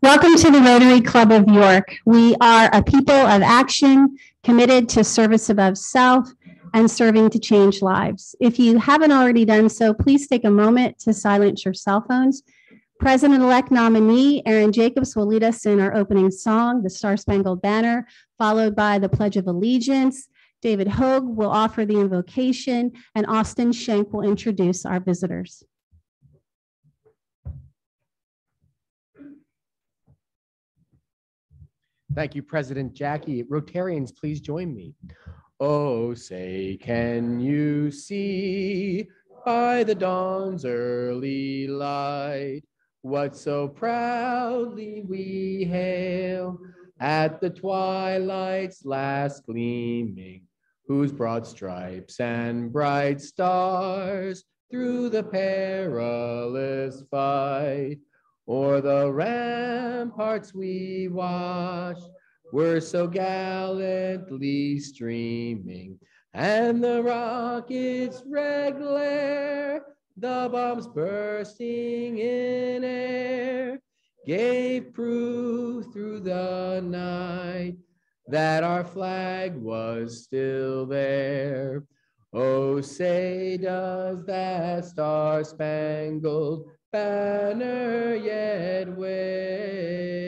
Welcome to the Rotary Club of York. We are a people of action committed to service above self and serving to change lives. If you haven't already done so, please take a moment to silence your cell phones. President-elect nominee Aaron Jacobs will lead us in our opening song, the Star-Spangled Banner, followed by the Pledge of Allegiance. David Hogue will offer the invocation, and Austin Schenk will introduce our visitors. Thank you, President Jackie. Rotarians, please join me. Oh, say, can you see by the dawn's early light what so proudly we hail at the twilight's last gleaming, whose broad stripes and bright stars through the perilous fight o'er the ramparts we watched were so gallantly streaming, and the rockets' red glare, the bombs bursting in air, gave proof through the night that our flag was still there. Oh, say does that star-spangled banner yet wave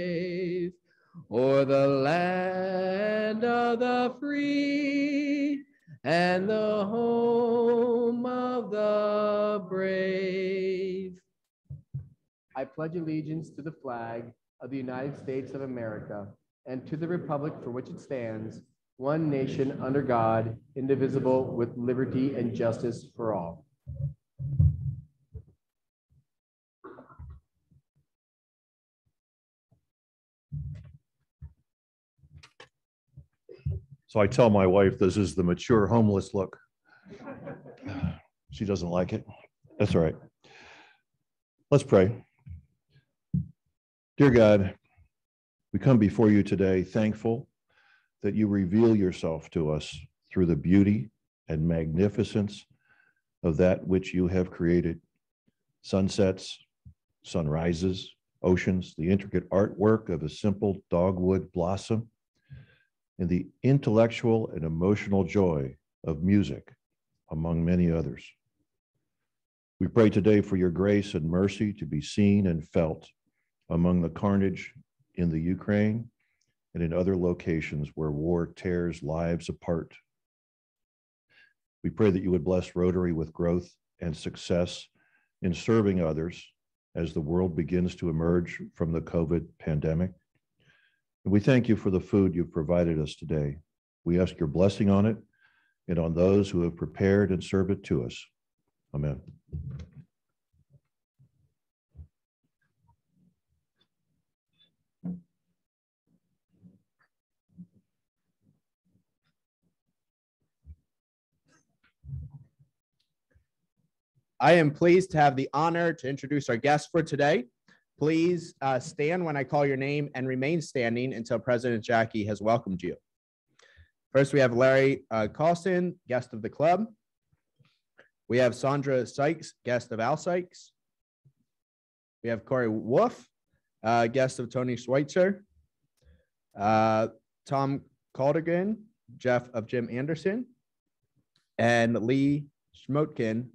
o'er the land of the free and the home of the brave. I pledge allegiance to the flag of the United States of America and to the republic for which it stands, one nation under God, indivisible, with liberty and justice for all. So I tell my wife this is the mature homeless look. She doesn't like it. That's all right. Let's pray. Dear God, we come before you today thankful that you reveal yourself to us through the beauty and magnificence of that which you have created. Sunsets, sunrises, oceans, the intricate artwork of a simple dogwood blossom, and the intellectual and emotional joy of music, among many others. We pray today for your grace and mercy to be seen and felt among the carnage in the Ukraine and in other locations where war tears lives apart. We pray that you would bless Rotary with growth and success in serving others as the world begins to emerge from the COVID pandemic. And we thank you for the food you've provided us today. We ask your blessing on it and on those who have prepared and served it to us. Amen. I am pleased to have the honor to introduce our guest for today. Please stand when I call your name and remain standing until President Jackie has welcomed you. First, we have Larry Carlson, guest of the club. We have Sandra Sykes, guest of Al Sykes. We have Corey Wolf, guest of Tony Schweitzer. Tom Caldergan, Jeff of Jim Anderson. And Lee Schmotkin,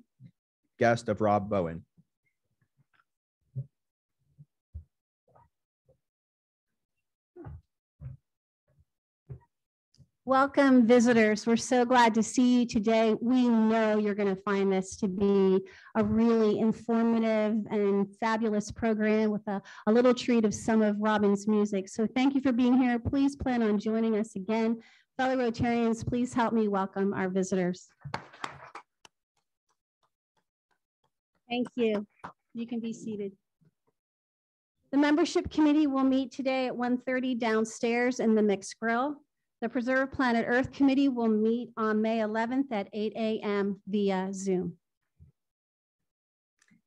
guest of Rob Bowen. Welcome, visitors. We're so glad to see you today. We know you're going to find this to be a really informative and fabulous program with a little treat of some of Robin's music. So thank you for being here. Please plan on joining us again. Fellow Rotarians, please help me welcome our visitors. Thank you. You can be seated. The membership committee will meet today at 1:30 downstairs in the Mixed Grill. The Preserve Planet Earth Committee will meet on May 11th at 8 a.m. via Zoom.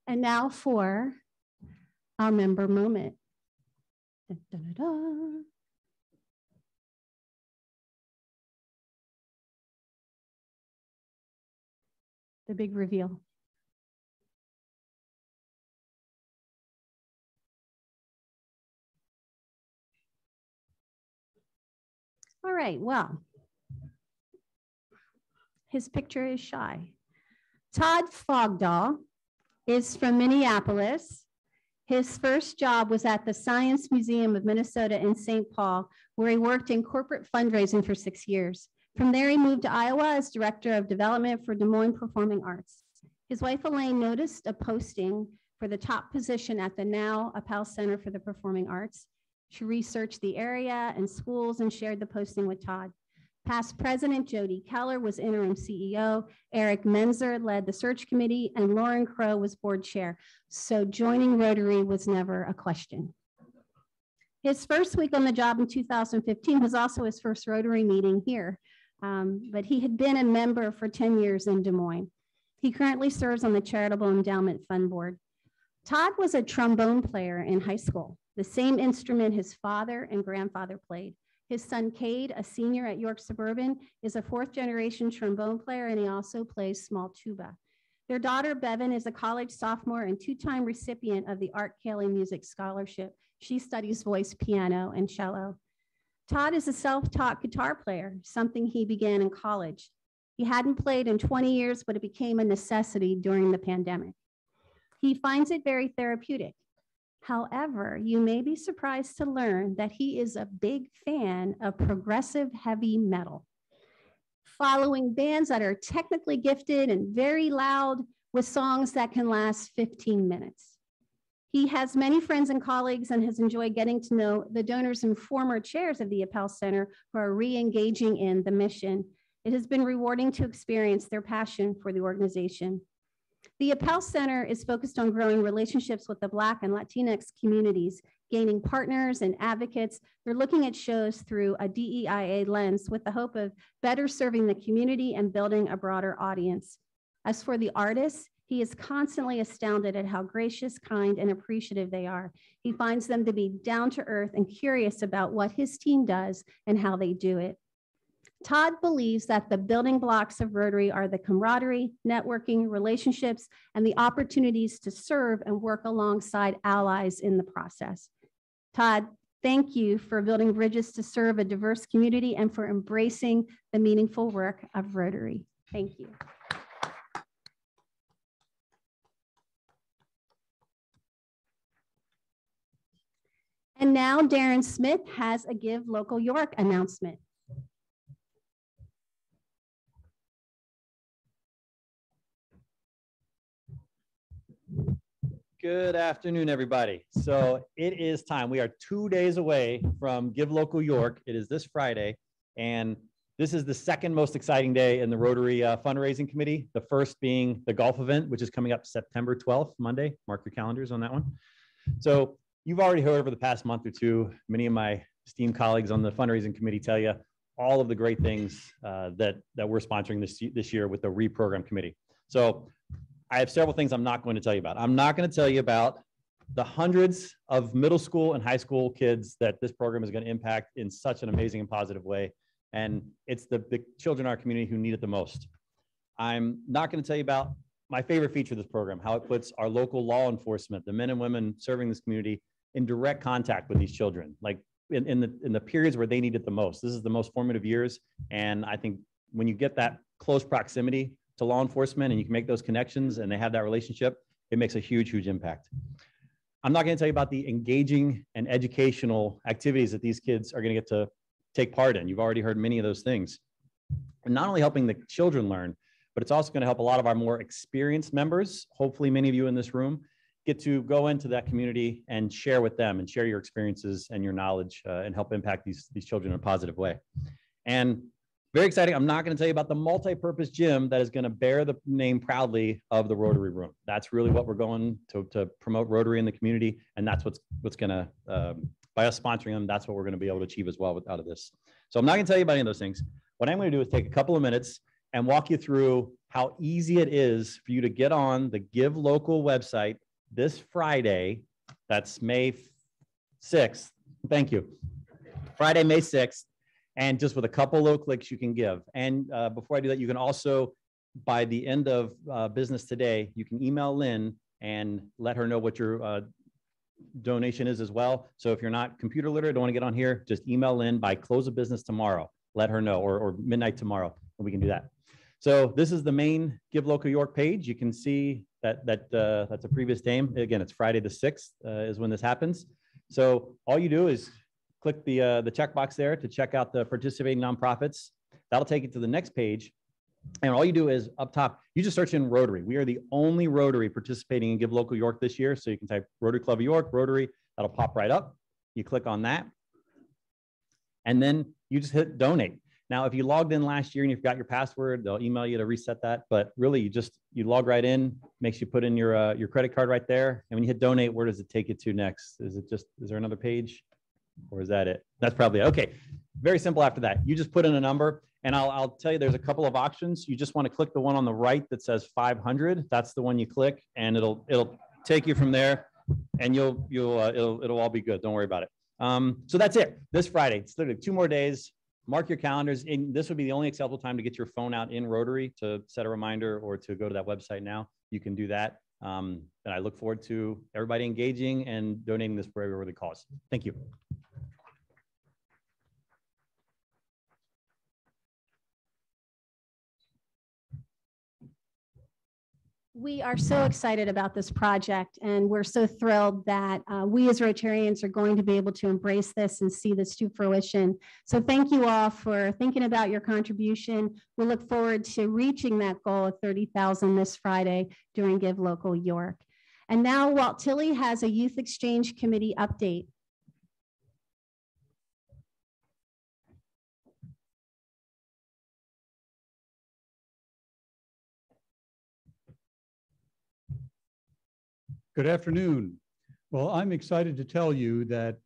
And now for our member moment. Da, da, da, da. The big reveal. All right, well, his picture is shy. Todd Fogdahl is from Minneapolis. His first job was at the Science Museum of Minnesota in St. Paul, where he worked in corporate fundraising for 6 years. From there, he moved to Iowa as Director of Development for Des Moines Performing Arts. His wife, Elaine, noticed a posting for the top position at the now Appel Center for the Performing Arts. She researched the area and schools and shared the posting with Todd. Past President Jody Keller was interim CEO, Eric Menzer led the search committee, and Lauren Crow was board chair. So joining Rotary was never a question. His first week on the job in 2015 was also his first Rotary meeting here, but he had been a member for 10 years in Des Moines. He currently serves on the Charitable Endowment Fund Board. Todd was a trombone player in high school, the same instrument his father and grandfather played. His son, Cade, a senior at York Suburban, is a fourth-generation trombone player, and he also plays small tuba. Their daughter, Bevan, is a college sophomore and two-time recipient of the Art Cayley Music Scholarship. She studies voice, piano, and cello. Todd is a self-taught guitar player, something he began in college. He hadn't played in 20 years, but it became a necessity during the pandemic. He finds it very therapeutic. However, you may be surprised to learn that he is a big fan of progressive heavy metal, following bands that are technically gifted and very loud with songs that can last 15 minutes. He has many friends and colleagues and has enjoyed getting to know the donors and former chairs of the Appel Center who are re-engaging in the mission. It has been rewarding to experience their passion for the organization. The Appel Center is focused on growing relationships with the Black and Latinx communities, gaining partners and advocates. They're looking at shows through a DEIA lens with the hope of better serving the community and building a broader audience. As for the artists, he is constantly astounded at how gracious, kind, and appreciative they are. He finds them to be down to earth and curious about what his team does and how they do it. Todd believes that the building blocks of Rotary are the camaraderie, networking, relationships, and the opportunities to serve and work alongside allies in the process. Todd, thank you for building bridges to serve a diverse community and for embracing the meaningful work of Rotary. Thank you. And now Darren Smith has a Give Local York announcement. Good afternoon, everybody. So it is time. We are 2 days away from Give Local York. It is this Friday, and this is the second most exciting day in the Rotary fundraising committee. The first being the golf event, which is coming up September 12th, Monday. Mark your calendars on that one. So you've already heard over the past month or two, many of my esteemed colleagues on the fundraising committee tell you all of the great things that we're sponsoring this year with the reprogram committee. So I have several things I'm not going to tell you about. I'm not going to tell you about the hundreds of middle school and high school kids that this program is going to impact in such an amazing and positive way. And it's the children in our community who need it the most. I'm not going to tell you about my favorite feature of this program, how it puts our local law enforcement, the men and women serving this community, in direct contact with these children, like in the periods where they need it the most. This is the most formative years. And I think when you get that close proximity to law enforcement and you can make those connections and they have that relationship, it makes a huge, huge impact. I'm not going to tell you about the engaging and educational activities that these kids are going to get to take part in. You've already heard many of those things. And not only helping the children learn, but it's also going to help a lot of our more experienced members, hopefully many of you in this room, get to go into that community and share with them and share your experiences and your knowledge and help impact these children in a positive way. And very exciting. I'm not going to tell you about the multi-purpose gym that is going to bear the name proudly of the Rotary Room. That's really what we're going to promote Rotary in the community. And that's what's going to, by us sponsoring them, that's what we're going to be able to achieve as well out of this. So I'm not going to tell you about any of those things. What I'm going to do is take a couple of minutes and walk you through how easy it is for you to get on the Give Local website this Friday. That's May 6th. Thank you. Friday, May 6th. And just with a couple little clicks, you can give. And before I do that, you can also, by the end of business today, you can email Lynn and let her know what your donation is as well. So if you're not computer literate, don't want to get on here, just email in by close of business tomorrow. Let her know, or midnight tomorrow, and we can do that. So this is the main Give Local York page. You can see that that's a previous name. Again, it's Friday the 6th is when this happens. So all you do is click the checkbox there to check out the participating nonprofits. That'll take you to the next page. And all you do is up top, you just search in Rotary. We are the only Rotary participating in Give Local York this year. So you can type Rotary Club of York, Rotary, that'll pop right up. You click on that. And then you just hit donate. Now, if you logged in last year and you forgot your password, they'll email you to reset that. But really, you log right in, makes you put in your credit card right there. And when you hit donate, where does it take you to next? Is there another page, or is that it? That's probably it. Okay. Very simple after that. You just put in a number, and I'll tell you there's a couple of options. You just want to click the one on the right that says 500. That's the one you click, and it'll take you from there, and it'll all be good. Don't worry about it. So that's it. This Friday, it's literally 2 more days. Mark your calendars. And this would be the only acceptable time to get your phone out in Rotary to set a reminder or to go to that website now. You can do that. And I look forward to everybody engaging and donating this for a worthy cause. Thank you. We are so excited about this project, and we're so thrilled that we as Rotarians are going to be able to embrace this and see this to fruition. So thank you all for thinking about your contribution. We look forward to reaching that goal of 30,000 this Friday during Give Local York. And now Walt Tilley has a Youth Exchange Committee update. Good afternoon. Well, I'm excited to tell you that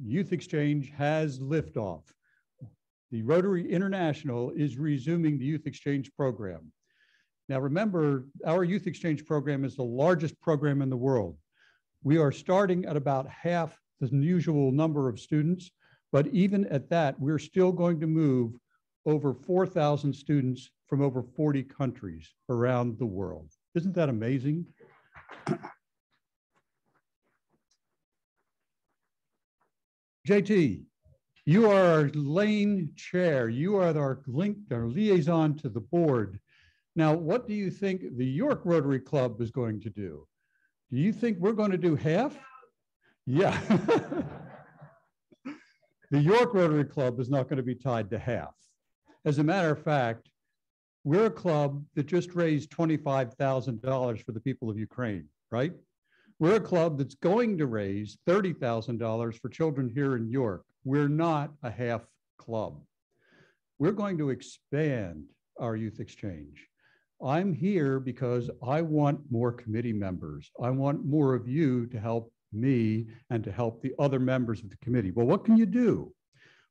Youth Exchange has liftoff. The Rotary International is resuming the Youth Exchange program. Now remember, our Youth Exchange program is the largest program in the world. We are starting at about half the usual number of students, but even at that, we're still going to move over 4,000 students from over 40 countries around the world. Isn't that amazing? JT, you are our lane chair. You are our liaison to the board. Now, what do you think the York Rotary Club is going to do? Do you think we're going to do half? Yeah. The York Rotary Club is not going to be tied to half. As a matter of fact, we're a club that just raised $25,000 for the people of Ukraine, right? We're a club that's going to raise $30,000 for children here in York. We're not a half club. We're going to expand our youth exchange. I'm here because I want more committee members. I want more of you to help me and to help the other members of the committee. Well, what can you do?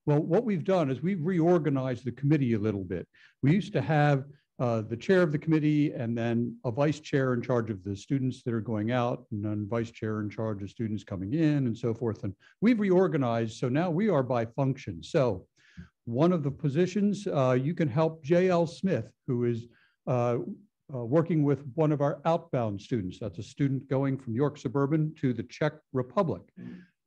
Well, what we've done is we've reorganized the committee a little bit. We used to have the chair of the committee and then a vice chair in charge of the students that are going out, and then vice chair in charge of students coming in and so forth. And we've reorganized, so now we are by function. So one of the positions, you can help J.L. Smith, who is working with one of our outbound students. That's a student going from York Suburban to the Czech Republic.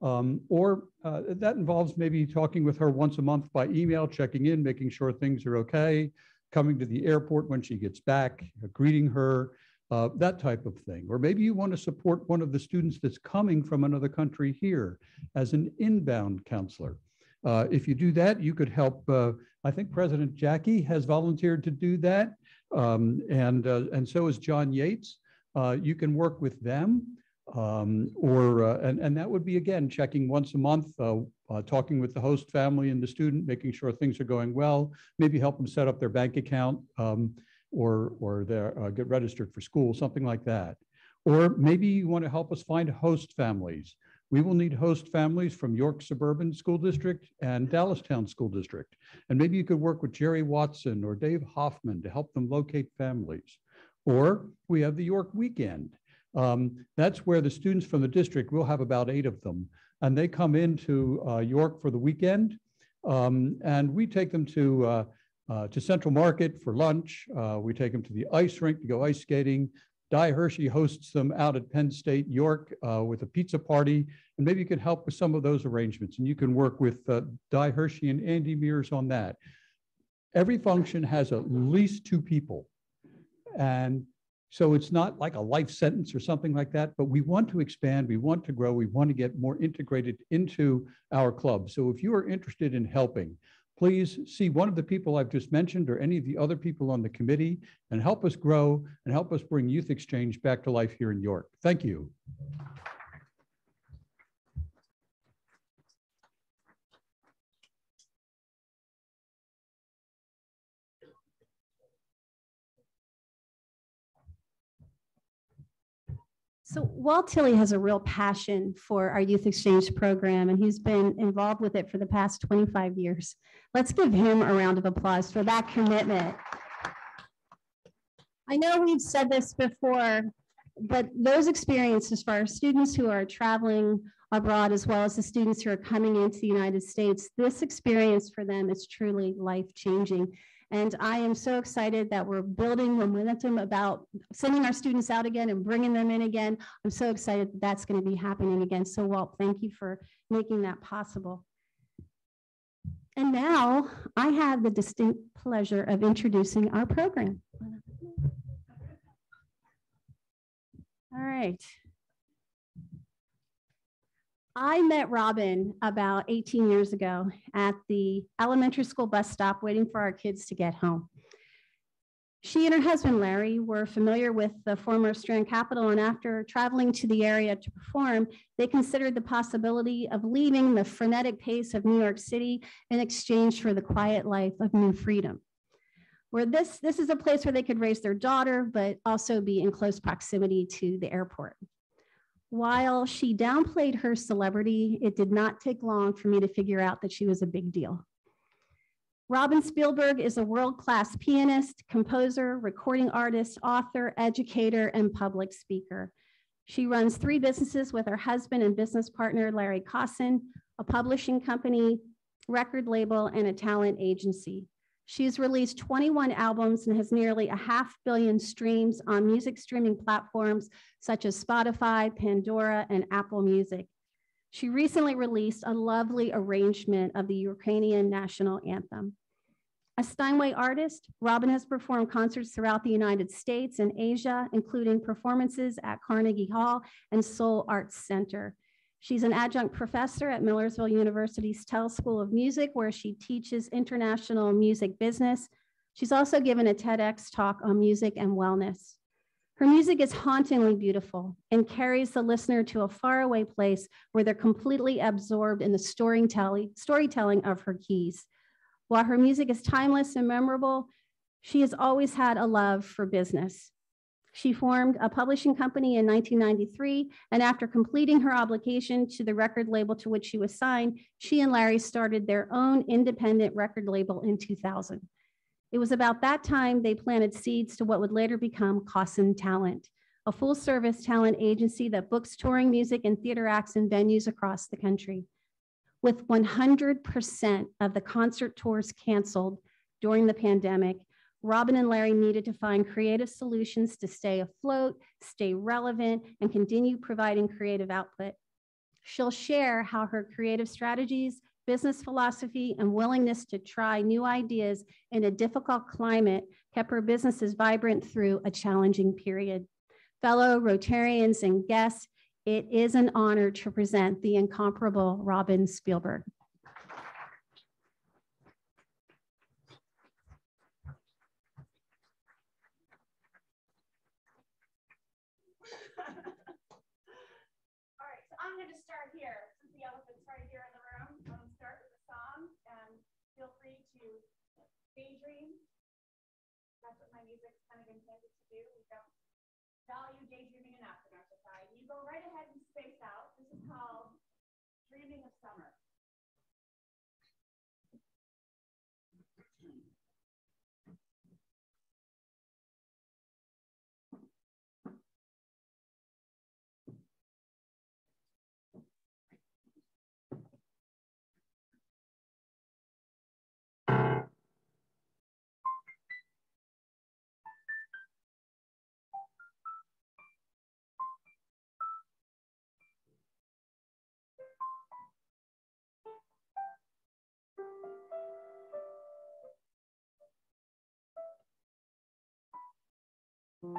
That involves maybe talking with her once a month by email, checking in, making sure things are okay, coming to the airport when she gets back, greeting her, that type of thing. Or maybe you want to support one of the students that's coming from another country here as an inbound counselor. If you do that, you could help. I think President Jackie has volunteered to do that. And so is John Yates. You can work with them. And that would be, again, checking once a month, talking with the host family and the student, making sure things are going well, maybe help them set up their bank account or get registered for school, something like that. Or maybe you want to help us find host families. We will need host families from York Suburban School District and Dallastown School District. And maybe you could work with Jerry Watson or Dave Hoffman to help them locate families. Or we have the York Weekend. That's where the students from the district, we'll have about 8 of them, and they come into York for the weekend, and we take them to Central Market for lunch. We take them to the ice rink to go ice skating. Di Hershey hosts them out at Penn State, York, with a pizza party, and maybe you could help with some of those arrangements, and you can work with Di Hershey and Andy Mears on that. Every function has at least 2 people, and so it's not like a life sentence or something like that, but we want to expand, we want to grow, we want to get more integrated into our club. So if you are interested in helping, please see one of the people I've just mentioned or any of the other people on the committee and help us grow and help us bring youth exchange back to life here in York. Thank you. So Walt Tilley has a real passion for our youth exchange program, and he's been involved with it for the past 25 years. Let's give him a round of applause for that commitment. I know we've said this before, but those experiences for our students who are traveling abroad, as well as the students who are coming into the United States, this experience for them is truly life-changing. And I am so excited that we're building momentum about sending our students out again and bringing them in again. I'm so excited that that's going to be happening again. So Walt, thank you for making that possible. And now I have the distinct pleasure of introducing our program. All right. I met Robin about 18 years ago at the elementary school bus stop waiting for our kids to get home. She and her husband, Larry, were familiar with the former Strand Capitol, and after traveling to the area to perform, they considered the possibility of leaving the frenetic pace of New York City in exchange for the quiet life of New Freedom, where this is a place where they could raise their daughter, but also be in close proximity to the airport. While she downplayed her celebrity, it did not take long for me to figure out that she was a big deal. Robin Spielberg is a world-class pianist, composer, recording artist, author, educator, and public speaker. She runs 3 businesses with her husband and business partner, Larry Cosson, a publishing company, record label, and a talent agency. She's released 21 albums and has nearly 500 million streams on music streaming platforms such as Spotify, Pandora, and Apple Music. She recently released a lovely arrangement of the Ukrainian national anthem. A Steinway artist, Robin has performed concerts throughout the United States and Asia, including performances at Carnegie Hall and Seoul Arts Center. She's an adjunct professor at Millersville University's Tell School of Music, where she teaches international music business. She's also given a TEDx talk on music and wellness. Her music is hauntingly beautiful and carries the listener to a faraway place where they're completely absorbed in the storytelling of her keys. While her music is timeless and memorable, she has always had a love for business. She formed a publishing company in 1993, and after completing her obligation to the record label to which she was signed, she and Larry started their own independent record label in 2000. It was about that time they planted seeds to what would later become Cosson Talent, a full-service talent agency that books touring music and theater acts in venues across the country. With 100% of the concert tours canceled during the pandemic, Robin and Larry needed to find creative solutions to stay afloat, stay relevant, and continue providing creative output. She'll share how her creative strategies, business philosophy, and willingness to try new ideas in a difficult climate kept her businesses vibrant through a challenging period. Fellow Rotarians and guests, it is an honor to present the incomparable Robin Spielberg. I'm going to start here, since the elephant's right here in the room. I'm going to start with a song, and feel free to daydream. That's what my music's kind of intended to do. We don't value daydreaming enough in our society. You go right ahead and space out. This is called Dreaming of Summer. Thank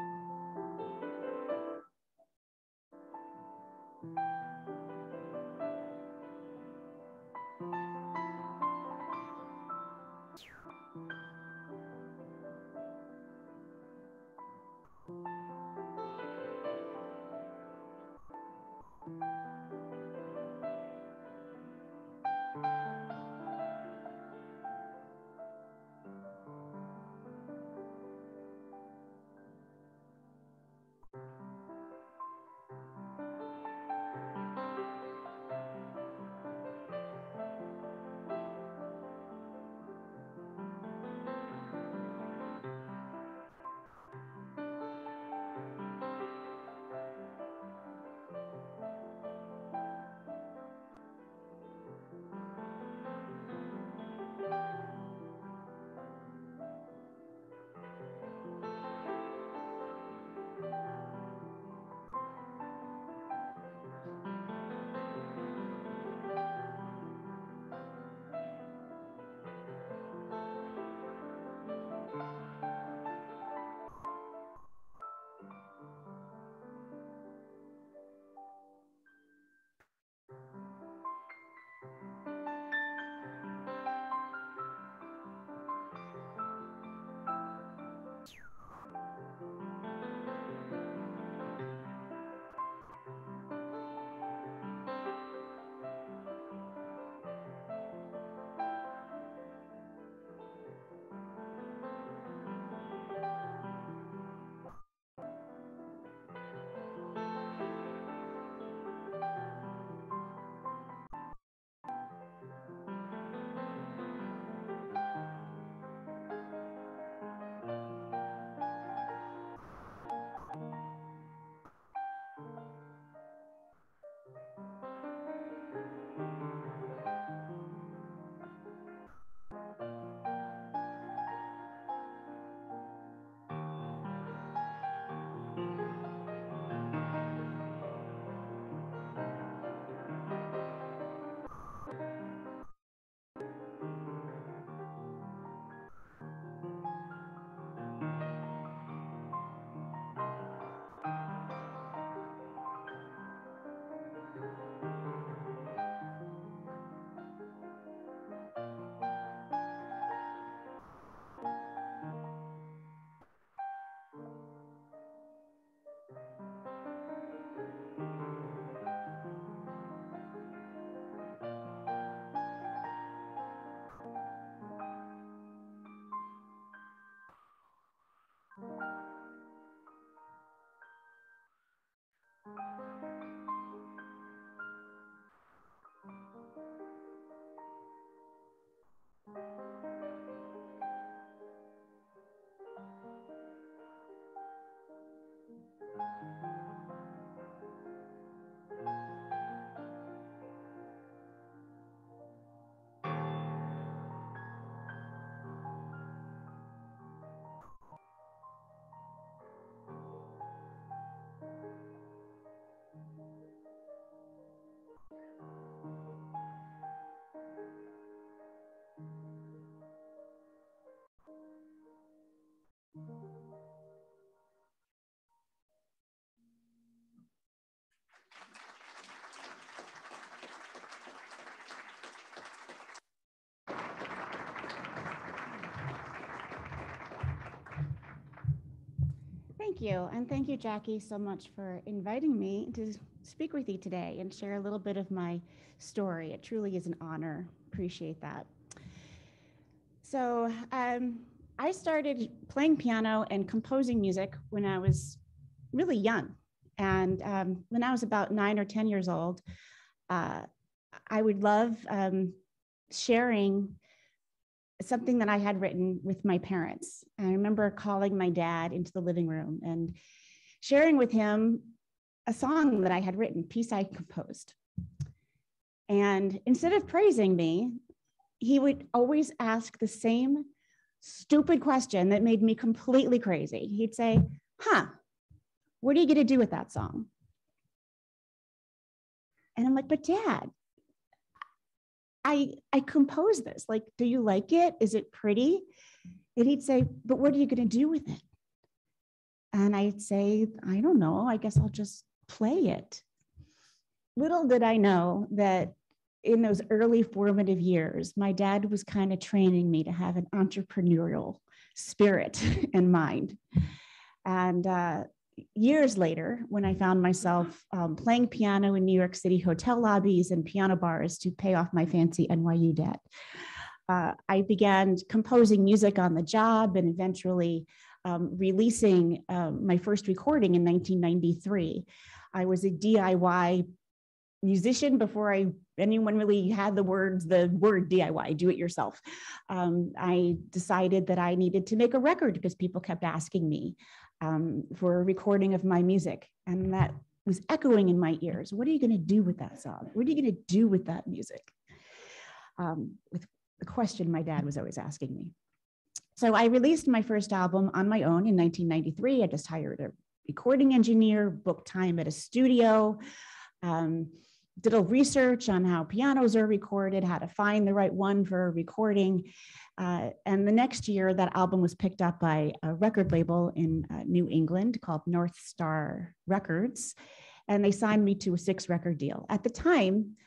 you. And thank you, Jackie, so much for inviting me to speak with you today and share a little bit of my story. It truly is an honor. Appreciate that. So I started playing piano and composing music when I was really young. And when I was about 9 or 10 years old, I would love sharing something that I had written with my parents. I remember calling my dad into the living room and sharing with him a song that I had written, piece I composed. And instead of praising me, he would always ask the same stupid question that made me completely crazy. He'd say, what are you going to do with that song? And I'm like, but Dad, I composed this. Like, do you like it? Is it pretty? And he'd say, but what are you going to do with it? And I'd say, I don't know, I guess I'll just play it. Little did I know that in those early formative years, my dad was kind of training me to have an entrepreneurial spirit and mind. And years later, when I found myself playing piano in New York City hotel lobbies and piano bars to pay off my fancy NYU debt, I began composing music on the job and eventually releasing my first recording in 1993. I was a DIY musician before anyone really had the word DIY, do it yourself. I decided that I needed to make a record because people kept asking me for a recording of my music. And that was echoing in my ears. What are you going to do with that song? What are you going to do with that music? With the question my dad was always asking me. So I released my first album on my own in 1993. I just hired a recording engineer, booked time at a studio, did a research on how pianos are recorded, how to find the right one for a recording. And the next year, that album was picked up by a record label in New England called North Star Records. And they signed me to a 6-record deal. At the time,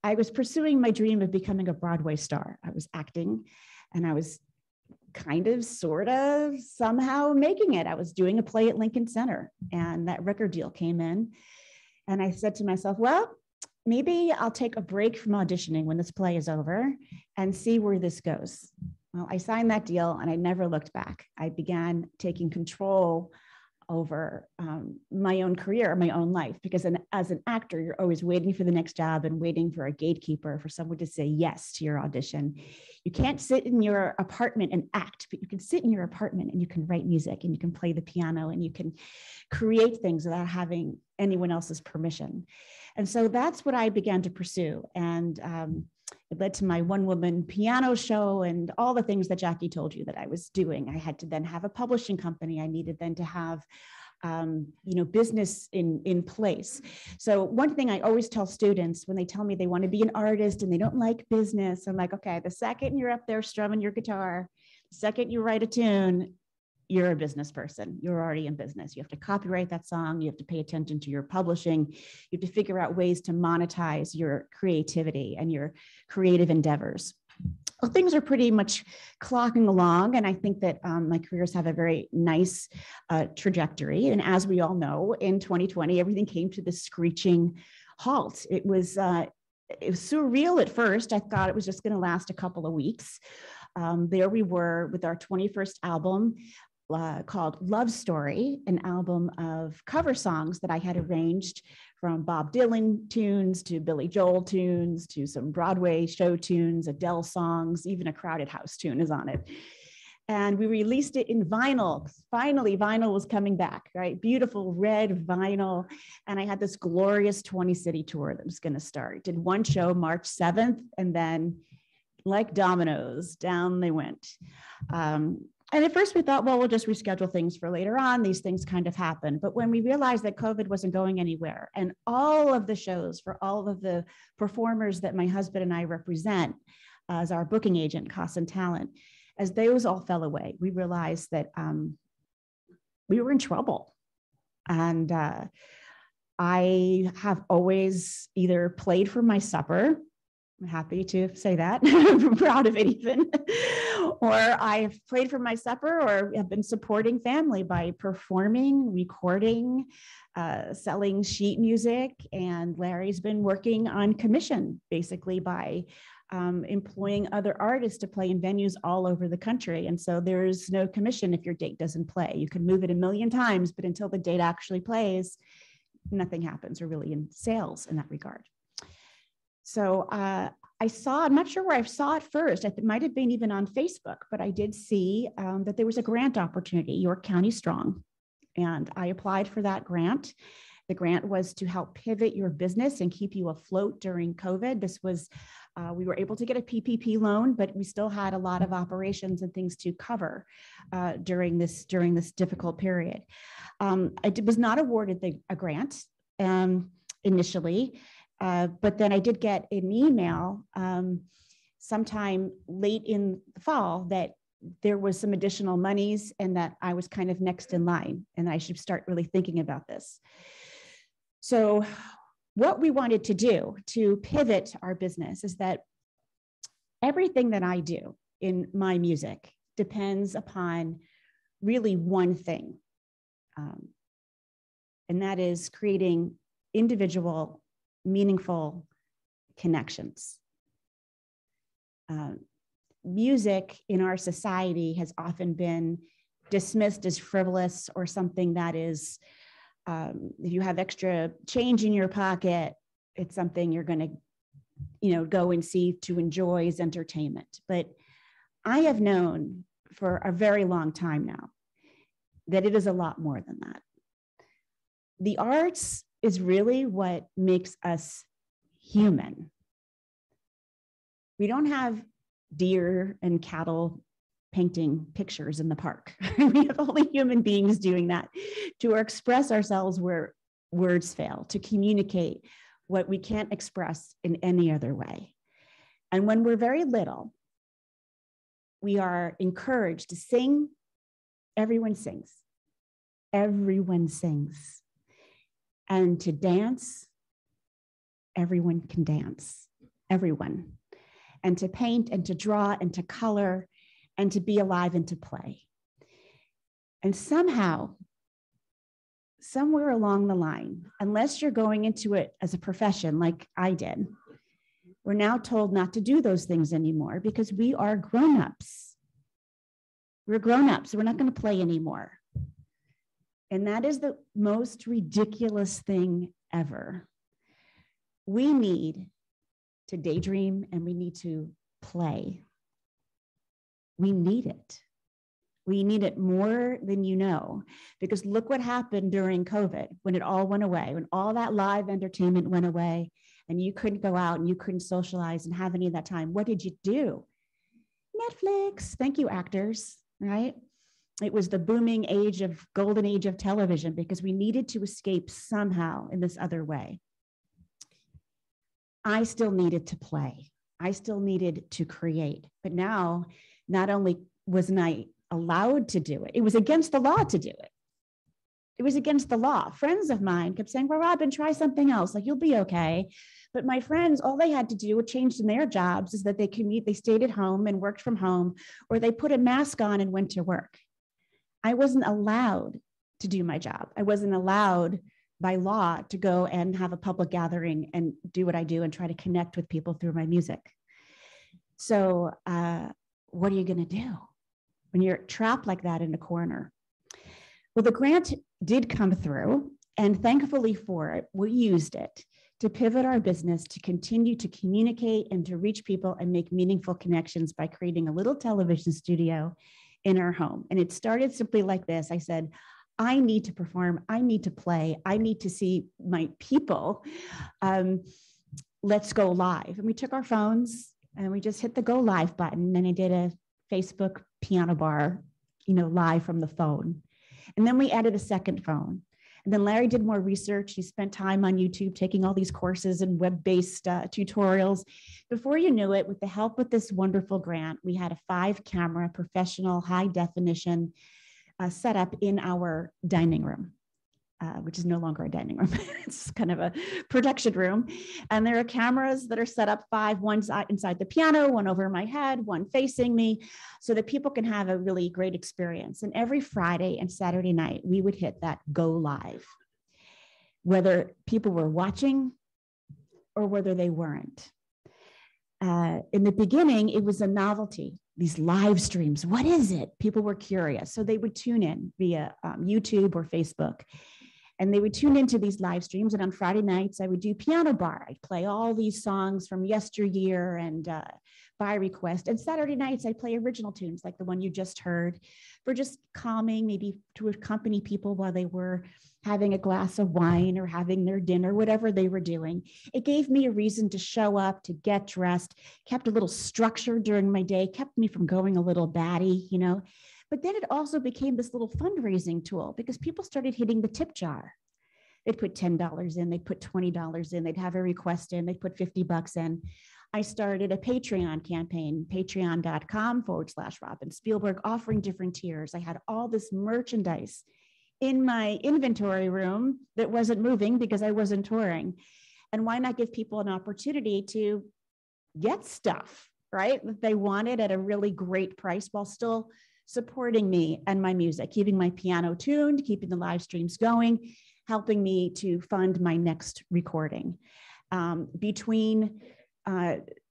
I was pursuing my dream of becoming a Broadway star. I was acting and I was kind of, sort of, somehow making it. I was doing a play at Lincoln Center and that record deal came in. And I said to myself, well, maybe I'll take a break from auditioning when this play is over and see where this goes. Well, I signed that deal and I never looked back. I began taking control over my own career, my own life, because as an actor, you're always waiting for the next job and waiting for a gatekeeper, for someone to say yes to your audition. You can't sit in your apartment and act, but you can sit in your apartment and you can write music and you can play the piano and you can create things without having anyone else's permission. And so that's what I began to pursue. And it led to my one-woman piano show and all the things that Jackie told you that I was doing. I had to then have a publishing company. I needed then to have business in place. So one thing I always tell students when they tell me they want to be an artist and they don't like business, I'm like, okay, the second you're up there strumming your guitar, the second you write a tune, you're a business person. You're already in business. You have to copyright that song. You have to pay attention to your publishing. You have to figure out ways to monetize your creativity and your creative endeavors. Well, things are pretty much clocking along. And I think that my careers have a very nice trajectory. And as we all know, in 2020, everything came to this screeching halt. It was surreal at first. I thought it was just going to last a couple of weeks. There we were with our 21st album, called Love Story, an album of cover songs that I had arranged from Bob Dylan tunes to Billy Joel tunes to some Broadway show tunes, Adele songs, even a Crowded House tune is on it. And we released it in vinyl. Finally, vinyl was coming back, right? Beautiful red vinyl. And I had this glorious 20-city tour that was going to start. Did one show March 7th, and then like dominoes, down they went. And at first we thought, well, we'll just reschedule things for later on. These things kind of happen. But when we realized that COVID wasn't going anywhere and all of the shows for all of the performers that my husband and I represent as our booking agent, Cost and Talent, as those all fell away, we realized that we were in trouble. And I have always either played for my supper, I'm happy to say that, I'm proud of it even, or I've played for my supper or have been supporting family by performing, recording, selling sheet music. And Larry's been working on commission, basically by employing other artists to play in venues all over the country. And so there's no commission if your date doesn't play. You can move it a million times, but until the date actually plays, nothing happens, or really in sales in that regard. So I saw, I'm not sure where I saw it first. It might have been even on Facebook, but I did see that there was a grant opportunity, York County Strong. And I applied for that grant. The grant was to help pivot your business and keep you afloat during COVID. This was, we were able to get a PPP loan, but we still had a lot of operations and things to cover during this difficult period. I was not awarded a grant initially. But then I did get an email sometime late in the fall that there was some additional monies and that I was kind of next in line and I should start really thinking about this. So what we wanted to do to pivot our business is that everything that I do in my music depends upon really one thing. And that is creating individual, meaningful connections. Music in our society has often been dismissed as frivolous or something that is, if you have extra change in your pocket, it's something you're going to, go and see to enjoy as entertainment. But I have known for a very long time now that it is a lot more than that. The arts is really what makes us human. We don't have deer and cattle painting pictures in the park. We have only human beings doing that to express ourselves where words fail, to communicate what we can't express in any other way. And when we're very little, we are encouraged to sing. Everyone sings. Everyone sings. And to dance, everyone can dance. Everyone. And to paint and to draw and to color and to be alive and to play. And somehow, somewhere along the line, unless you're going into it as a profession like I did, we're now told not to do those things anymore because we are grown-ups. We're grown-ups. We're not going to play anymore. And that is the most ridiculous thing ever. We need to daydream and we need to play. We need it. We need it more than you know, because look what happened during COVID when it all went away, when all that live entertainment went away and you couldn't go out and you couldn't socialize and have any of that time. What did you do? Netflix. Thank you, actors, right? It was the booming age of golden age of television because we needed to escape somehow in this other way. I still needed to play. I still needed to create. But now, not only wasn't I allowed to do it, it was against the law to do it. It was against the law. Friends of mine kept saying, well, Robin, try something else. Like, you'll be okay. But my friends, all they had to do, what changed in their jobs, is that they stayed at home and worked from home, or they put a mask on and went to work. I wasn't allowed to do my job. I wasn't allowed by law to go and have a public gathering and do what I do and try to connect with people through my music. So what are you going to do when you're trapped like that in a corner? Well, the grant did come through, and thankfully for it, we used it to pivot our business to continue to communicate and to reach people and make meaningful connections by creating a little television studio in our home. And it started simply like this. I said, I need to perform. I need to play. I need to see my people. Let's go live. And we took our phones and we just hit the go live button. And I did a Facebook piano bar, live from the phone. And then we added a second phone. And then Larry did more research. He spent time on YouTube taking all these courses and web-based tutorials. Before you knew it, with the help of this wonderful grant, we had a 5-camera professional high definition set up in our dining room, which is no longer a dining room. It's kind of a production room. And there are cameras that are set up 5, one inside the piano, one over my head, one facing me, so that people can have a really great experience. And every Friday and Saturday night, we would hit that go live, whether people were watching or whether they weren't. In the beginning, it was a novelty. These live streams, what is it? People were curious. So they would tune in via YouTube or Facebook. And they would tune into these live streams. And on Friday nights, I would do piano bar. I'd play all these songs from yesteryear and by request. And Saturday nights, I'd play original tunes like the one you just heard for just calming, maybe to accompany people while they were having a glass of wine or having their dinner, whatever they were doing. It gave me a reason to show up, to get dressed, kept a little structure during my day, kept me from going a little batty, But then it also became this little fundraising tool because people started hitting the tip jar. They'd put $10 in, they'd put $20 in, they'd have a request in, they'd put $50 in. I started a Patreon campaign, patreon.com/Robin Spielberg, offering different tiers. I had all this merchandise in my inventory room that wasn't moving because I wasn't touring. And why not give people an opportunity to get stuff, right, that they wanted at a really great price while still supporting me and my music, keeping my piano tuned, keeping the live streams going, helping me to fund my next recording.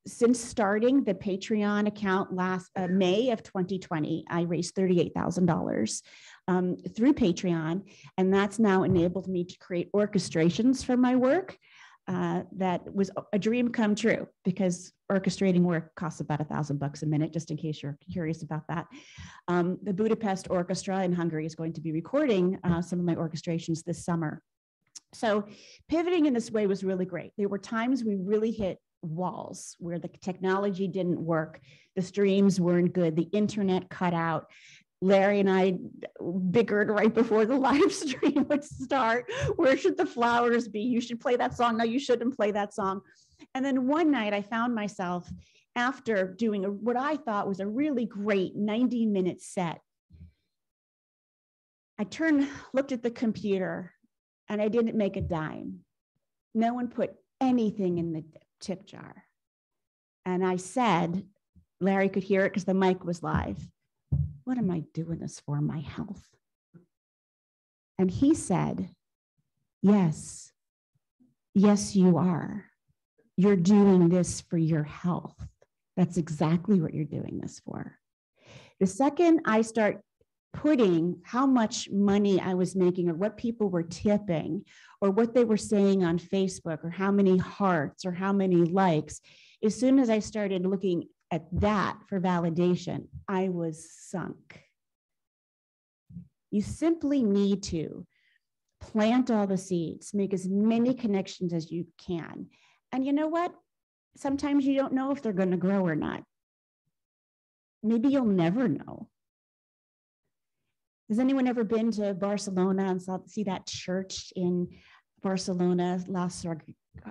Since starting the Patreon account last May of 2020, I raised $38,000 through Patreon, and that's now enabled me to create orchestrations for my work. That was a dream come true, because orchestrating work costs about $1,000 a minute, just in case you're curious about that. The Budapest Orchestra in Hungary is going to be recording some of my orchestrations this summer. So pivoting in this way was really great. There were times we really hit walls where the technology didn't work, the streams weren't good, the internet cut out. Larry and I bickered right before the live stream would start. Where should the flowers be? You should play that song. No, you shouldn't play that song. And then one night I found myself, after doing what I thought was a really great 90-minute set, I looked at the computer, and I didn't make a dime. No one put anything in the tip jar. And I said, Larry could hear it because the mic was live, "What am I doing this for? My health?" And he said, yes, you are. You're doing this for your health. That's exactly what you're doing this for. The second I start putting how much money I was making, or what people were tipping, or what they were saying on Facebook, or how many hearts or how many likes, as soon as I started looking at that for validation, I was sunk. You simply need to plant all the seeds, make as many connections as you can. And you know what? Sometimes you don't know if they're going to grow or not. Maybe you'll never know. Has anyone ever been to Barcelona and see that church in Barcelona?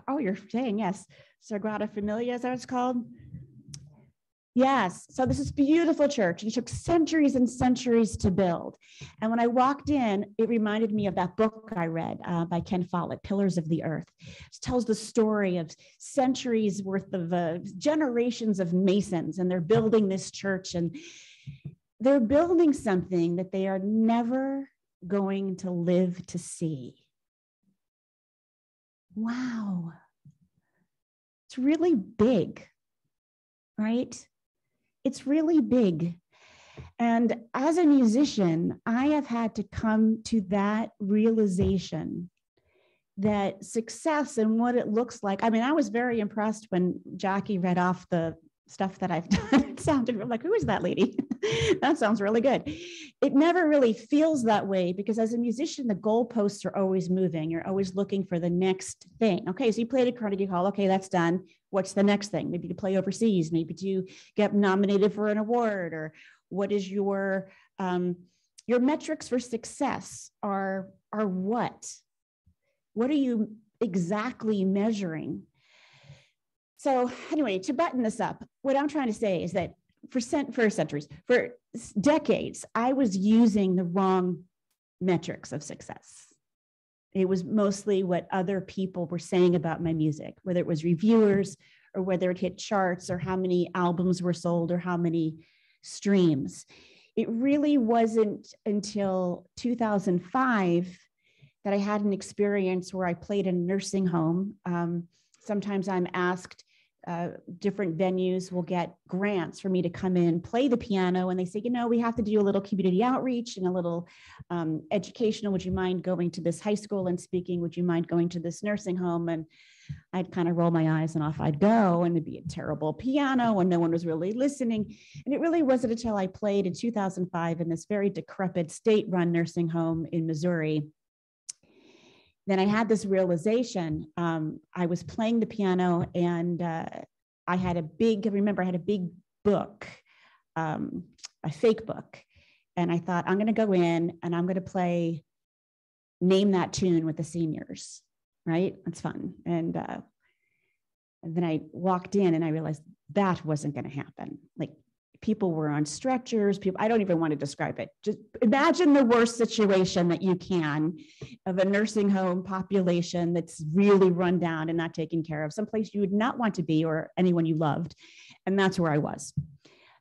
Oh, you're saying yes. Sagrada Familia, is that what it's called? Yes. So this is beautiful church. It took centuries and centuries to build. And when I walked in, it reminded me of that book I read by Ken Follett, Pillars of the Earth. It tells the story of centuries worth of generations of Masons, and they're building this church, and they're building something that they are never going to live to see. Wow. It's really big, right? It's really big. And as a musician, I have had to come to that realization that success and what it looks like. I mean, I was very impressed when Jackie read off the stuff that I've done. It sounded like, who is that lady? That sounds really good. It never really feels that way, because as a musician, the goalposts are always moving. You're always looking for the next thing. Okay, so you played at Carnegie Hall. Okay, that's done. What's the next thing? Maybe to play overseas, maybe to get nominated for an award, or what is your metrics for success are what? What are you exactly measuring? So anyway, to button this up, what I'm trying to say is that for decades, I was using the wrong metrics of success. It was mostly what other people were saying about my music, whether it was reviewers, or whether it hit charts, or how many albums were sold, or how many streams. It really wasn't until 2005 that I had an experience where I played in a nursing home. Sometimes I'm asked, different venues will get grants for me to come in, play the piano, and they say, you know, we have to do a little community outreach and a little educational. Would you mind going to this high school and speaking? Would you mind going to this nursing home? And I'd kind of roll my eyes and off I'd go, and it'd be a terrible piano and no one was really listening. And it really wasn't until I played in 2005 in this very decrepit state-run nursing home in Missouri. Then I had this realization. I was playing the piano, and I had a big book, a fake book. And I thought, I'm going to go in and I'm going to play Name That Tune with the seniors, right? That's fun. And And then I walked in and I realized that wasn't going to happen. Like, people were on stretchers, people, I don't even want to describe it. Just imagine the worst situation that you can of a nursing home population that's really run down and not taken care of, someplace you would not want to be or anyone you loved. And that's where I was.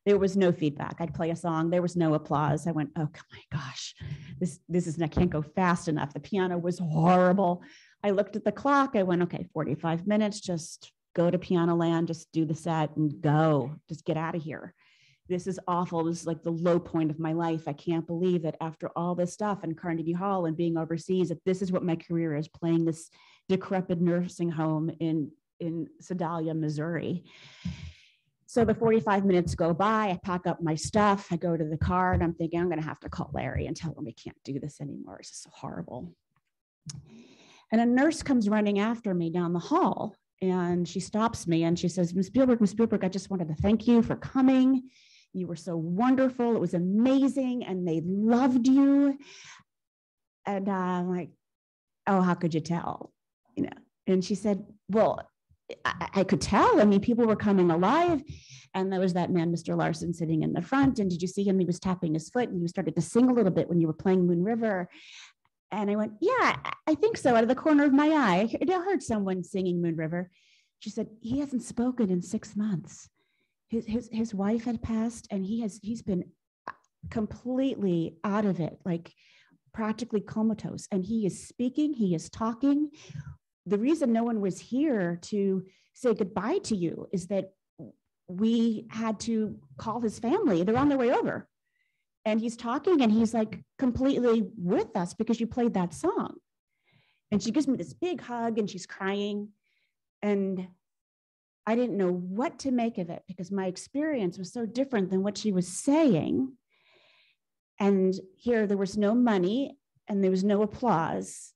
There was no feedback. I'd play a song. There was no applause. I went, oh my gosh, this is, I can't go fast enough. The piano was horrible. I looked at the clock. I went, okay, 45 minutes, just go to Piano Land, just do the set and go, just get out of here. This is awful. This is like the low point of my life. I can't believe that after all this stuff in Carnegie Hall and being overseas, that this is what my career is, playing this decrepit nursing home in Sedalia, Missouri. So the 45 minutes go by, I pack up my stuff, I go to the car, and I'm thinking, I'm going to have to call Larry and tell him we can't do this anymore. It's just so horrible. And a nurse comes running after me down the hall, and she stops me and she says, Ms. Spielberg, I just wanted to thank you for coming. You were so wonderful. It was amazing. And they loved you. And I'm like, oh, how could you tell? You know? And she said, well, I could tell. I mean, people were coming alive. And there was that man, Mr. Larson, sitting in the front. And did you see him? He was tapping his foot and he started to sing a little bit when you were playing Moon River. And I went, yeah, I think so. Out of the corner of my eye, I heard someone singing Moon River. She said, he hasn't spoken in 6 months. His wife had passed and he's been completely out of it, like practically comatose. And he is speaking, he is talking. The reason no one was here to say goodbye to you is that we had to call his family. They're on their way over. And he's talking and he's like completely with us because you played that song. And she gives me this big hug and she's crying. And I didn't know what to make of it because my experience was so different than what she was saying. And here there was no money and there was no applause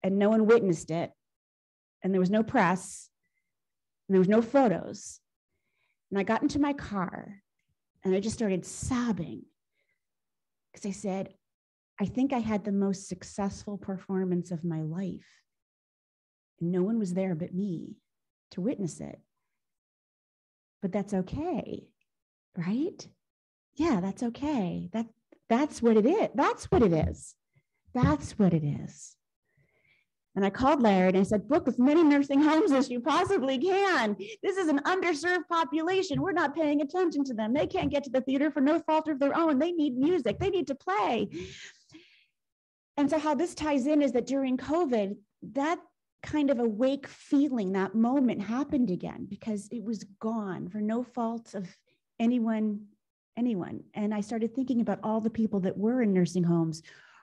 and no one witnessed it. And there was no press and there was no photos. And I got into my car and I just started sobbing because I said, I think I had the most successful performance of my life. And no one was there but me to witness it. But that's okay, right? Yeah, that's okay. That's what it is. That's what it is. That's what it is. And I called Larry and I said, book as many nursing homes as you possibly can. This is an underserved population. We're not paying attention to them. They can't get to the theater for no fault of their own. They need music. They need to play. And so how this ties in is that during COVID, that kind of awake feeling, that moment happened again because it was gone for no fault of anyone. And I started thinking about all the people that were in nursing homes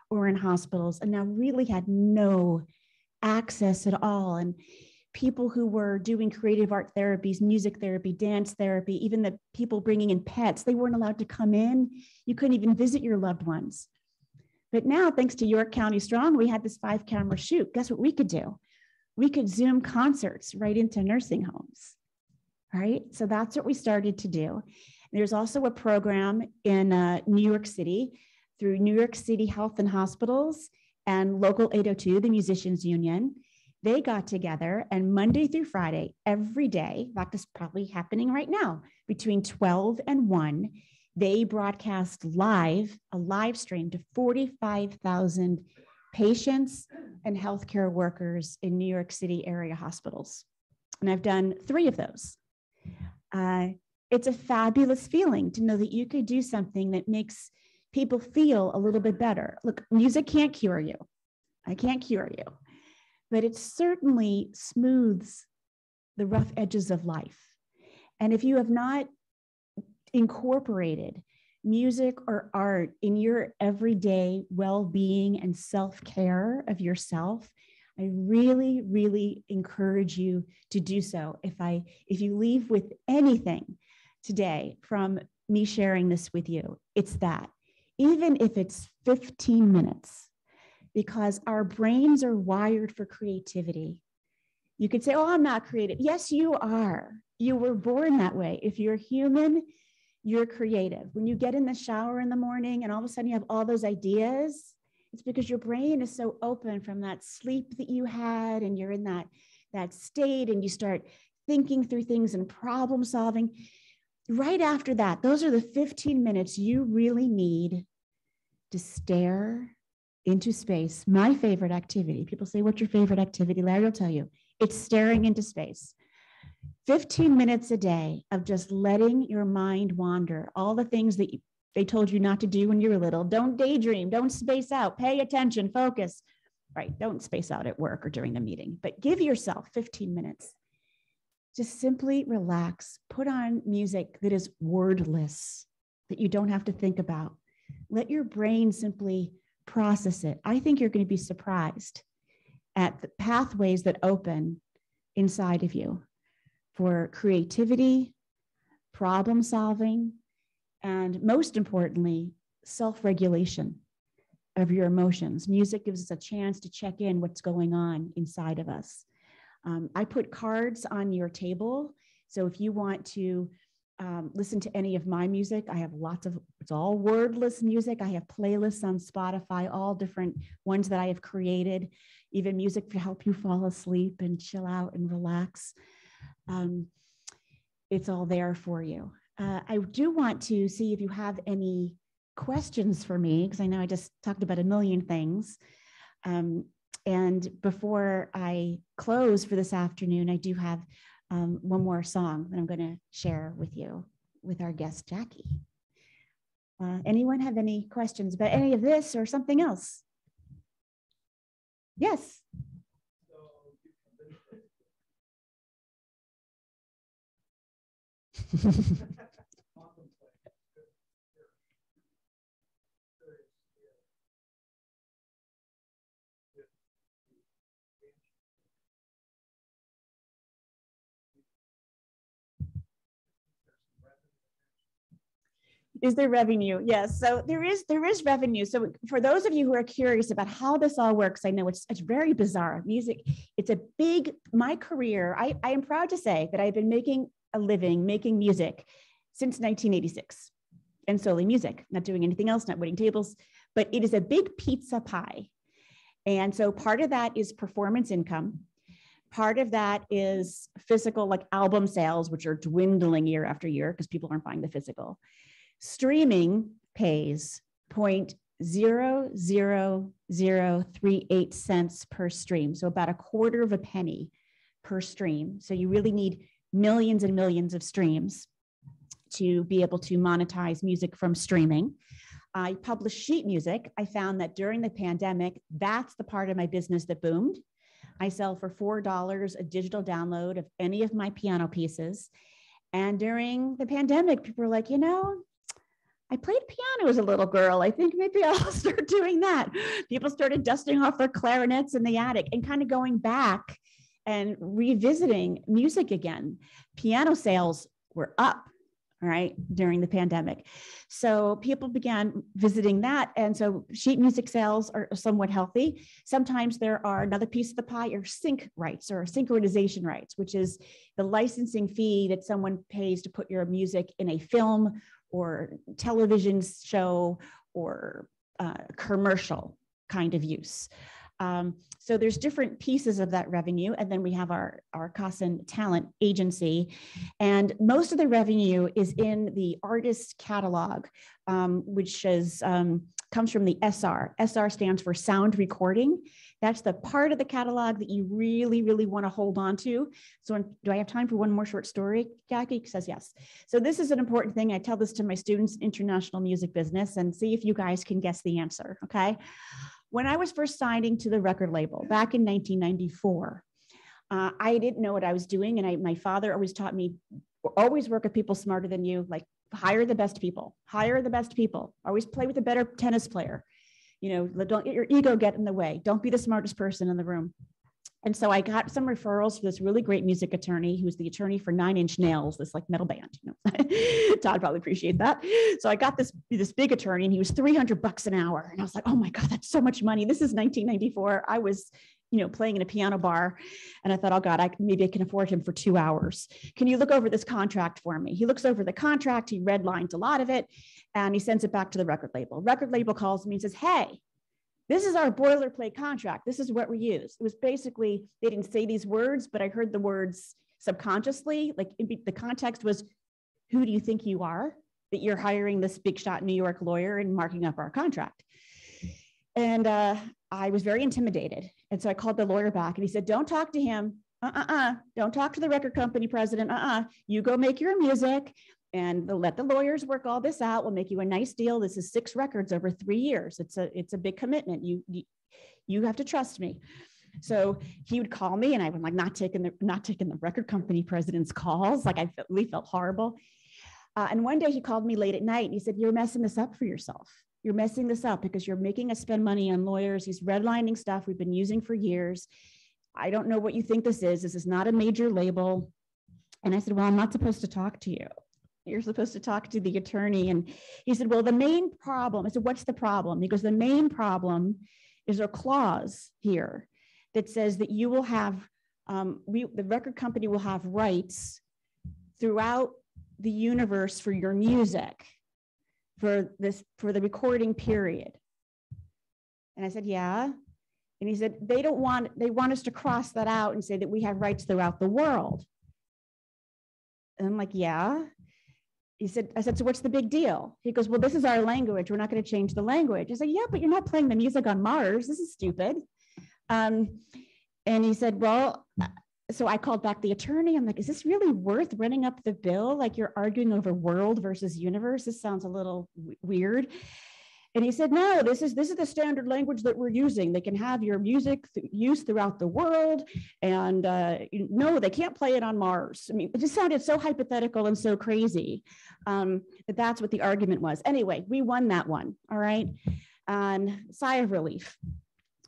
or in hospitals and now really had no access at all. And people who were doing creative art therapies, music therapy, dance therapy, even the people bringing in pets, they weren't allowed to come in. You couldn't even visit your loved ones. But now, thanks to York County Strong, we had this 5-camera shoot. Guess what we could do? We could Zoom concerts right into nursing homes, right? So that's what we started to do. There's also a program in New York City through New York City Health and Hospitals and Local 802, the Musicians Union. They got together and Monday through Friday, every day, in fact, it's probably happening right now, between 12 and 1, they broadcast live, a live stream to 45,000 patients and healthcare workers in New York City area hospitals. And I've done 3 of those. It's a fabulous feeling to know that you could do something that makes people feel a little bit better. Look, music can't cure you. I can't cure you, but it certainly smooths the rough edges of life. And if you have not incorporated music or art in your everyday well-being and self-care of yourself, I really, really encourage you to do so. If you leave with anything today from me sharing this with you, it's that. Even if it's 15 minutes, because our brains are wired for creativity. You could say, oh, I'm not creative. Yes, you are. You were born that way. If you're human, you're creative. When you get in the shower in the morning and all of a sudden you have all those ideas, it's because your brain is so open from that sleep that you had and you're in that state and you start thinking through things and problem solving. Right after that, those are the 15 minutes you really need to stare into space. My favorite activity. People say, what's your favorite activity? Larry will tell you. It's staring into space. 15 minutes a day of just letting your mind wander. All the things that they told you not to do when you were little. Don't daydream. Don't space out. Pay attention. Focus. Right. Don't space out at work or during the meeting, but give yourself 15 minutes. Just simply relax. Put on music that is wordless, that you don't have to think about. Let your brain simply process it. I think you're going to be surprised at the pathways that open inside of you for creativity, problem solving, and most importantly, self-regulation of your emotions. Music gives us a chance to check in what's going on inside of us. I put cards on your table. So if you want to listen to any of my music, I have lots of, it's all wordless music. I have playlists on Spotify, all different ones that I have created, even music to help you fall asleep and chill out and relax. It's all there for you. I do want to see if you have any questions for me, because I know I just talked about a million things. And before I close for this afternoon, I do have one more song that I'm going to share with you, with our guest, Jackie. Anyone have any questions about any of this or something else? Yes. Is there revenue? Yes. So there is revenue. So for those of you who are curious about how this all works, I know it's very bizarre. Music, it's a big, my career, I am proud to say that I've been making a living making music since 1986, and solely music, not doing anything else, not waiting tables, but it is a big pizza pie. And so part of that is performance income. Part of that is physical, like album sales, which are dwindling year after year because people aren't buying the physical. Streaming pays 0.00038 cents per stream. So about a quarter of a penny per stream. So you really need millions and millions of streams to be able to monetize music from streaming. I publish sheet music. I found that during the pandemic, that's the part of my business that boomed. I sell for $4 a digital download of any of my piano pieces. And during the pandemic, people were like, you know, I played piano as a little girl. I think maybe I'll start doing that. People started dusting off their clarinets in the attic and kind of going back and revisiting music again. Piano sales were up, right, during the pandemic. So people began visiting that. And so sheet music sales are somewhat healthy. Sometimes there are another piece of the pie or sync rights or synchronization rights, which is the licensing fee that someone pays to put your music in a film or television show or commercial kind of use. So there's different pieces of that revenue. And then we have our Kassen talent agency. And most of the revenue is in the artist catalog, which is, comes from the SR. SR stands for sound recording. That's the part of the catalog that you really, really want to hold on to. So do I have time for one more short story? Jackie says yes. So this is an important thing. I tell this to my students, international music business, and see if you guys can guess the answer, okay? When I was first signing to the record label back in 1994, I didn't know what I was doing. And my father always taught me, always work with people smarter than you, like hire the best people, always play with a better tennis player. You know, don't let your ego get in the way. Don't be the smartest person in the room. And so I got some referrals for this really great music attorney who was the attorney for Nine Inch Nails, this like metal band. You know? Todd probably appreciate that. So I got this big attorney and he was $300 an hour. And I was like, oh my God, that's so much money. This is 1994. I was, you know, playing in a piano bar. And I thought, oh God, maybe I can afford him for 2 hours. Can you look over this contract for me? He looks over the contract. He redlines a lot of it and he sends it back to the record label. Record label calls me and says, hey, this is our boilerplate contract. This is what we use. It was basically, they didn't say these words, but I heard the words subconsciously, like the context was, who do you think you are that you're hiring this big shot New York lawyer and marking up our contract? And I was very intimidated. And so I called the lawyer back and he said, don't talk to him. Don't talk to the record company president. You go make your music and let the lawyers work all this out. We'll make you a nice deal. This is 6 records over 3 years. It's a big commitment. You have to trust me. So he would call me and I would like not taking the record company president's calls. Like we felt horrible. And one day he called me late at night and he said, you're messing this up for yourself. You're messing this up because you're making us spend money on lawyers. He's redlining stuff we've been using for years. I don't know what you think this is. This is not a major label. And I said, well, I'm not supposed to talk to you. You're supposed to talk to the attorney. And he said, well, the main problem, I said, what's the problem? He goes, the main problem is a clause here that says that you will have, the record company will have rights throughout the universe for your music for the recording period. And I said, yeah. And he said, they want us to cross that out and say that we have rights throughout the world. And I'm like, yeah. I said, so what's the big deal? He goes, well, this is our language. We're not going to change the language. I said, yeah, but you're not playing the music on Mars. This is stupid. And he said, well, so I called back the attorney. I'm like, is this really worth running up the bill? Like you're arguing over world versus universe. This sounds a little weird. And he said, no, this is the standard language that we're using. They can have your music used throughout the world. And no, they can't play it on Mars. I mean, it just sounded so hypothetical and so crazy that's what the argument was. Anyway, we won that one. All right. And sigh of relief.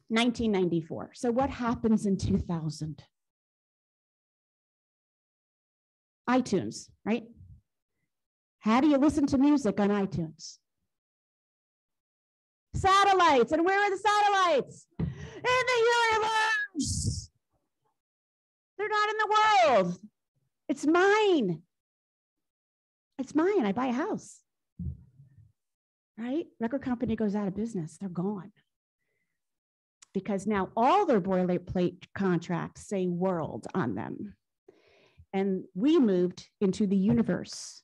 1994. So what happens in 2000? iTunes, right? How do you listen to music on iTunes? Satellites. And where are the satellites? In the universe. They're not in the world. It's mine. It's mine. I buy a house. Right? Record company goes out of business. They're gone. Because now all their boilerplate contracts say world on them. And we moved into the universe.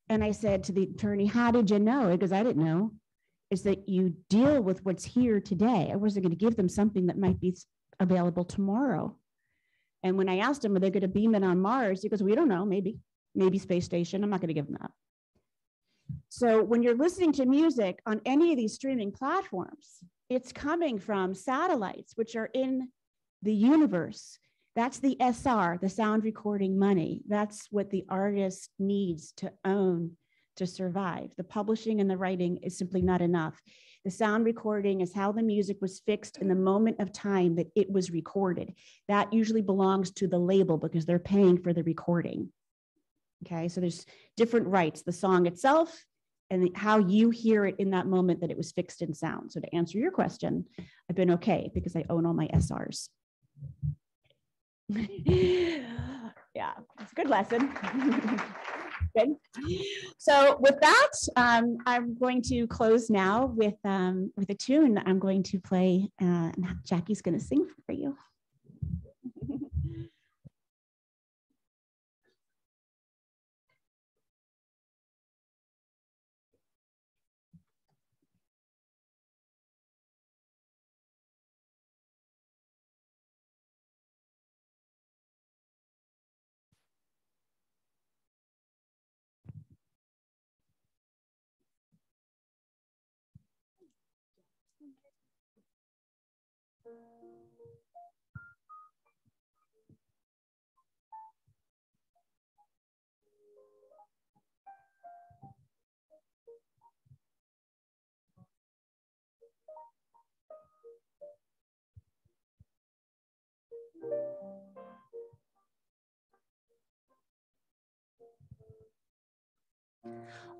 And I said to the attorney, how did you know? Because I didn't know. Is that you deal with what's here today. I wasn't going to give them something that might be available tomorrow. And when I asked him, are they going to beam it on Mars? He goes, we don't know, maybe space station. I'm not going to give them that. So when you're listening to music on any of these streaming platforms, it's coming from satellites, which are in the universe. That's the SR, the sound recording money. That's what the artist needs to own to survive. The publishing and the writing is simply not enough. The sound recording is how the music was fixed in the moment of time that it was recorded. That usually belongs to the label because they're paying for the recording. Okay, so there's different rights, the song itself and how you hear it in that moment that it was fixed in sound. So to answer your question, I've been okay because I own all my SRs. Yeah, it's a good lesson. Good. So with that, I'm going to close now with a tune I'm going to play, and Jackie's going to sing for you.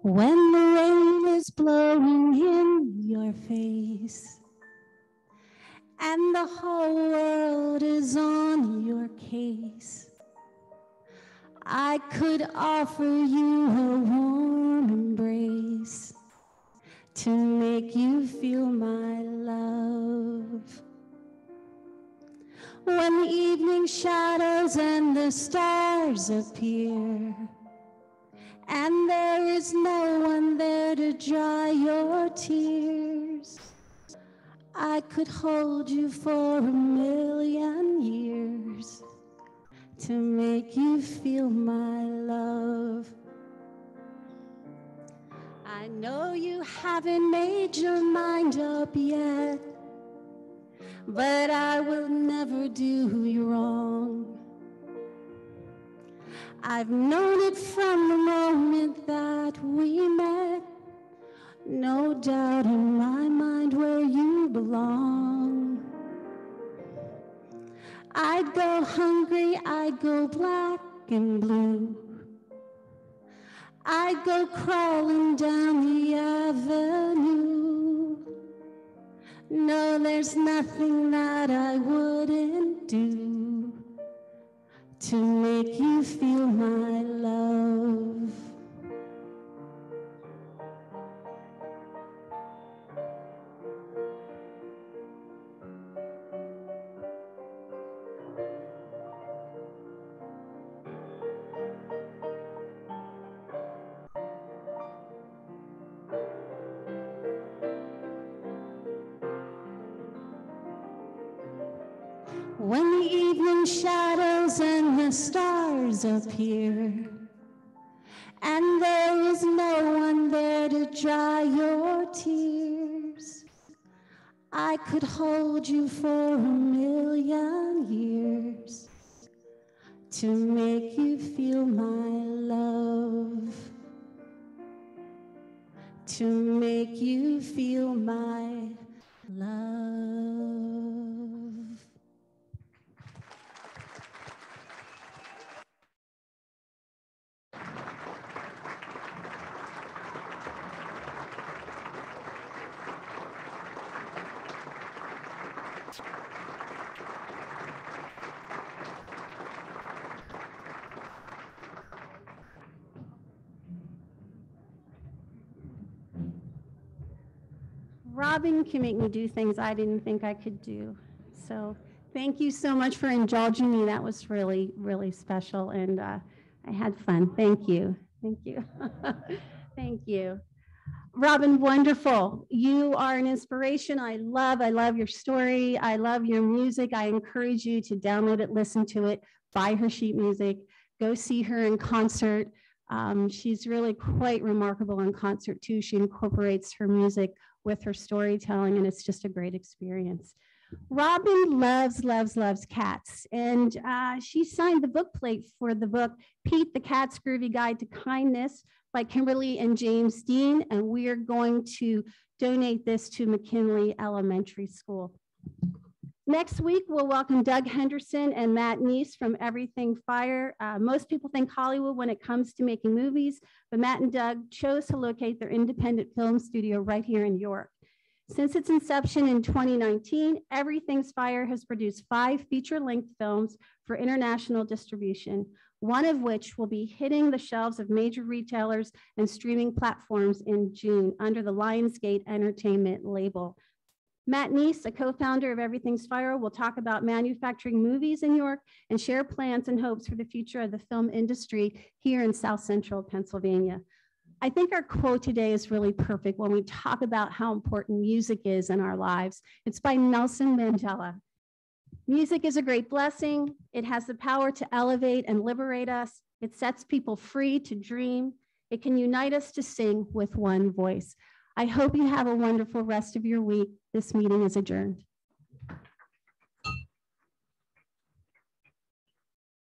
When the rain is blowing in your face and the whole world is on your case, I could offer you a warm embrace to make you feel my love. When the evening shadows and the stars appear, and there is no one there to dry your tears, I could hold you for 1,000,000 years to make you feel my love. I know you haven't made your mind up yet, but I will never do you wrong. I've known it from the moment that we met. No doubt in my mind where you belong. I'd go hungry, I'd go black and blue. I'd go crawling down the avenue. No, there's nothing that I wouldn't do to make you feel my love. When the evening shadows and the stars appear, and there is no one there to dry your tears, I could hold you for 1,000,000 years to make you feel my love, to make you feel my love. Robin can make me do things I didn't think I could do. So thank you so much for indulging me. That was really, really special. And I had fun. Thank you. Thank you. Thank you. Robin, wonderful. You are an inspiration. I love your story. I love your music. I encourage you to download it, listen to it, buy her sheet music, go see her in concert. She's really quite remarkable in concert too. She incorporates her music with her storytelling, and it's just a great experience. Robin loves cats, and she signed the book plate for the book, Pete the Cat's Groovy Guide to Kindness by Kimberly and James Dean, and we are going to donate this to McKinley Elementary School. Next week, we'll welcome Doug Henderson and Matt Neese from Everything Fire. Most people think Hollywood when it comes to making movies, but Matt and Doug chose to locate their independent film studio right here in York. Since its inception in 2019, Everything's Fire has produced 5 feature-length films for international distribution, one of which will be hitting the shelves of major retailers and streaming platforms in June under the Lionsgate Entertainment label. Matt Neese, a co-founder of Everything's Fire, will talk about manufacturing movies in York and share plans and hopes for the future of the film industry here in South Central Pennsylvania. I think our quote today is really perfect when we talk about how important music is in our lives. It's by Nelson Mandela. Music is a great blessing. It has the power to elevate and liberate us. It sets people free to dream. It can unite us to sing with one voice. I hope you have a wonderful rest of your week. This meeting is adjourned.